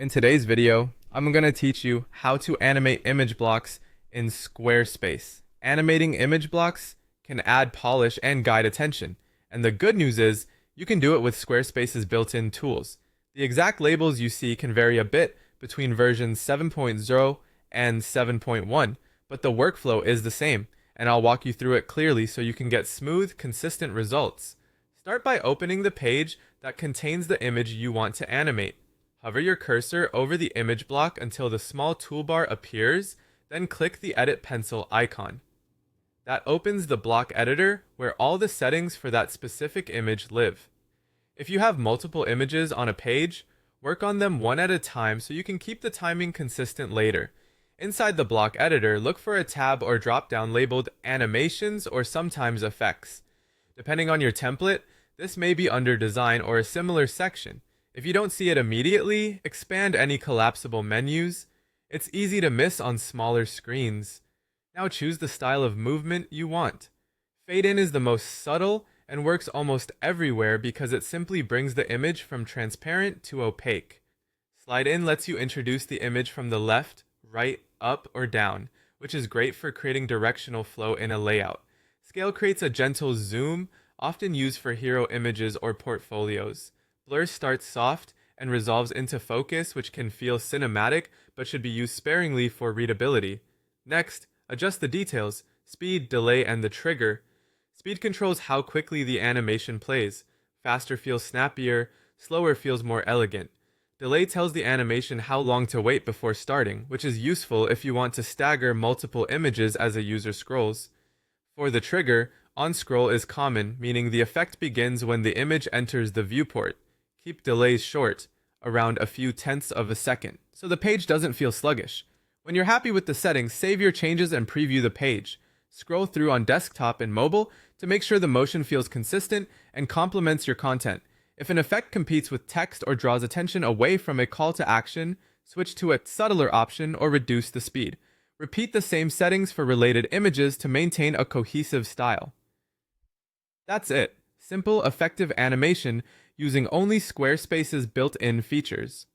In today's video, I'm going to teach you how to animate image blocks in Squarespace. Animating image blocks can add polish and guide attention, and the good news is you can do it with Squarespace's built-in tools. The exact labels you see can vary a bit between versions 7.0 and 7.1, but the workflow is the same, and I'll walk you through it clearly so you can get smooth, consistent results. Start by opening the page that contains the image you want to animate. Hover your cursor over the image block until the small toolbar appears, then click the Edit Pencil icon. That opens the block editor where all the settings for that specific image live. If you have multiple images on a page, work on them one at a time so you can keep the timing consistent later. Inside the block editor, look for a tab or drop-down labeled Animations or sometimes Effects. Depending on your template, this may be under Design or a similar section. If you don't see it immediately, expand any collapsible menus. It's easy to miss on smaller screens. Now choose the style of movement you want. Fade in is the most subtle and works almost everywhere because it simply brings the image from transparent to opaque. Slide in lets you introduce the image from the left, right, up, or down, which is great for creating directional flow in a layout. Scale creates a gentle zoom, often used for hero images or portfolios. Blur starts soft and resolves into focus, which can feel cinematic but should be used sparingly for readability. Next, adjust the details, speed, delay, and the trigger. Speed controls how quickly the animation plays. Faster feels snappier, slower feels more elegant. Delay tells the animation how long to wait before starting, which is useful if you want to stagger multiple images as a user scrolls. For the trigger, on-scroll is common, meaning the effect begins when the image enters the viewport. Keep delays short, around a few tenths of a second, so the page doesn't feel sluggish. When you're happy with the settings, save your changes and preview the page. Scroll through on desktop and mobile to make sure the motion feels consistent and complements your content. If an effect competes with text or draws attention away from a call to action, switch to a subtler option or reduce the speed. Repeat the same settings for related images to maintain a cohesive style. That's it. Simple, effective animation using only Squarespace's built-in features.